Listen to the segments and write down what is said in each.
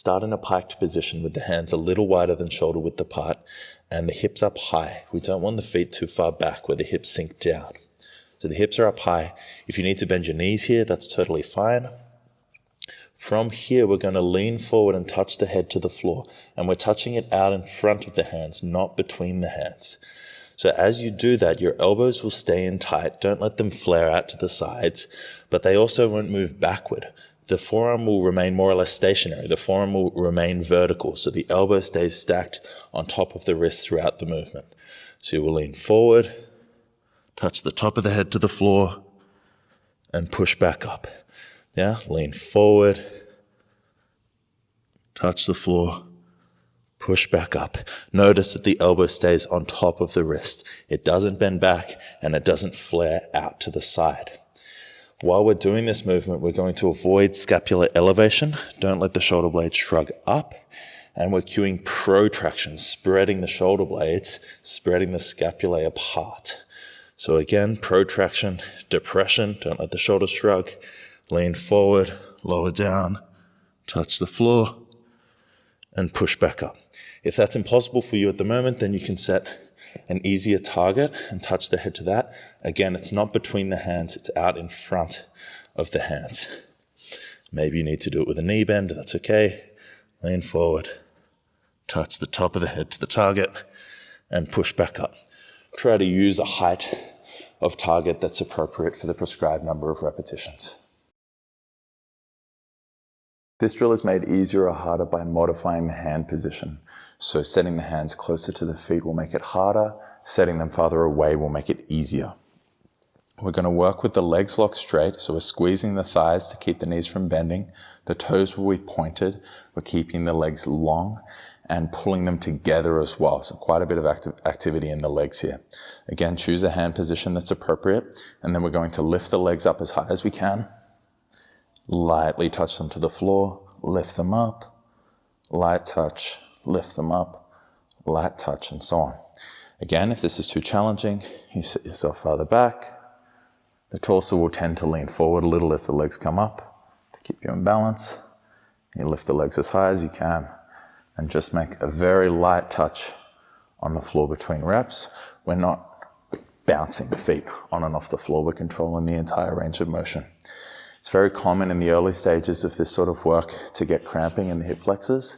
Start in a piked position with the hands a little wider than shoulder width apart and the hips up high. We don't want the feet too far back where the hips sink down. So the hips are up high. If you need to bend your knees here, that's totally fine. From here, we're going to lean forward and touch the head to the floor. And we're touching it out in front of the hands, not between the hands. So as you do that, your elbows will stay in tight. Don't let them flare out to the sides, but they also won't move backward. The forearm will remain more or less stationary. The forearm will remain vertical, so the elbow stays stacked on top of the wrist throughout the movement. So you will lean forward, touch the top of the head to the floor, and push back up. Yeah, lean forward, touch the floor, push back up. Notice that the elbow stays on top of the wrist. It doesn't bend back and it doesn't flare out to the side. While we're doing this movement, we're going to avoid scapular elevation. Don't let the shoulder blades shrug up. And we're cueing protraction, spreading the shoulder blades, spreading the scapulae apart. So again, protraction, depression, don't let the shoulders shrug. Lean forward, lower down, touch the floor, and push back up. If that's impossible for you at the moment, then you can set an easier target and touch the head to that. Again, it's not between the hands, it's out in front of the hands. Maybe you need to do it with a knee bend, that's okay. Lean forward, touch the top of the head to the target, and push back up. Try to use a height of target that's appropriate for the prescribed number of repetitions. This drill is made easier or harder by modifying the hand position. So setting the hands closer to the feet will make it harder, setting them farther away will make it easier. We're going to work with the legs locked straight, so we're squeezing the thighs to keep the knees from bending. The toes will be pointed, we're keeping the legs long and pulling them together as well. So quite a bit of activity in the legs here. Again, choose a hand position that's appropriate, and then we're going to lift the legs up as high as we can. Lightly touch them to the floor, lift them up, light touch, lift them up, light touch, and so on. Again, if this is too challenging, you sit yourself farther back. The torso will tend to lean forward a little as the legs come up to keep you in balance. You lift the legs as high as you can and just make a very light touch on the floor between reps. We're not bouncing the feet on and off the floor, we're controlling the entire range of motion. It's very common in the early stages of this sort of work to get cramping in the hip flexors.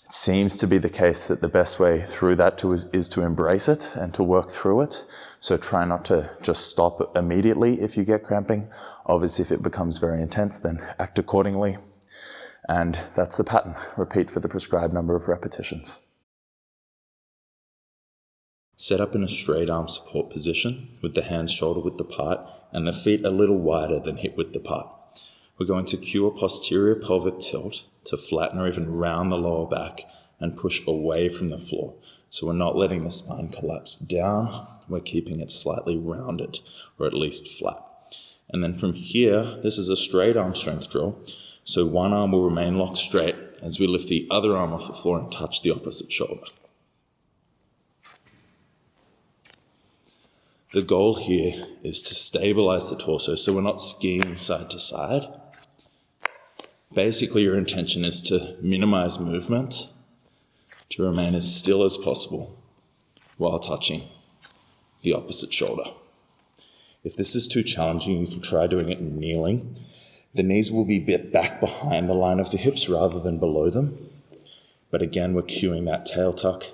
It seems to be the case that the best way through that is to embrace it and to work through it. So try not to just stop immediately if you get cramping. Obviously, if it becomes very intense, then act accordingly. And that's the pattern. Repeat for the prescribed number of repetitions. Set up in a straight arm support position with the hands shoulder width apart and the feet a little wider than hip width apart. We're going to cue a posterior pelvic tilt to flatten or even round the lower back and push away from the floor. So we're not letting the spine collapse down, we're keeping it slightly rounded or at least flat. And then from here, this is a straight arm strength drill. So one arm will remain locked straight as we lift the other arm off the floor and touch the opposite shoulder. The goal here is to stabilize the torso so we're not skiing side to side. Basically, your intention is to minimize movement, to remain as still as possible while touching the opposite shoulder. If this is too challenging, you can try doing it kneeling. The knees will be a bit back behind the line of the hips rather than below them. But again, we're cueing that tail tuck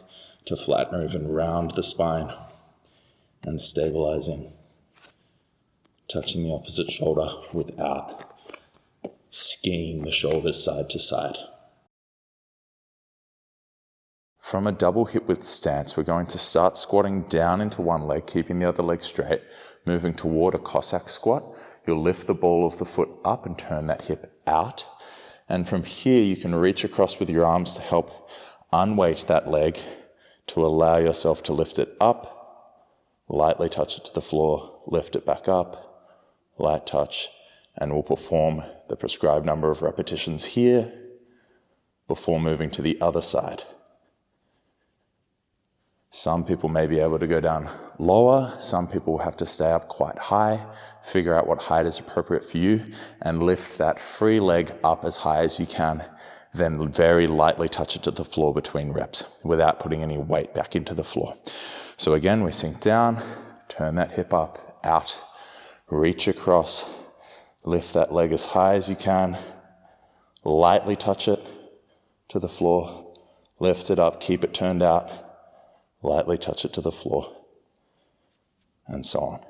to flatten or even round the spine and stabilizing, touching the opposite shoulder without skiing the shoulders side to side. From a double hip width stance, we're going to start squatting down into one leg, keeping the other leg straight, moving toward a Cossack squat. You'll lift the ball of the foot up and turn that hip out. And from here, you can reach across with your arms to help unweight that leg to allow yourself to lift it up. Lightly touch it to the floor, lift it back up, light touch, and we'll perform the prescribed number of repetitions here before moving to the other side. Some people may be able to go down lower, some people will have to stay up quite high, figure out what height is appropriate for you, and lift that free leg up as high as you can then very lightly touch it to the floor between reps without putting any weight back into the floor. So again, we sink down, turn that hip up, out, reach across, lift that leg as high as you can, lightly touch it to the floor, lift it up, keep it turned out, lightly touch it to the floor, and so on.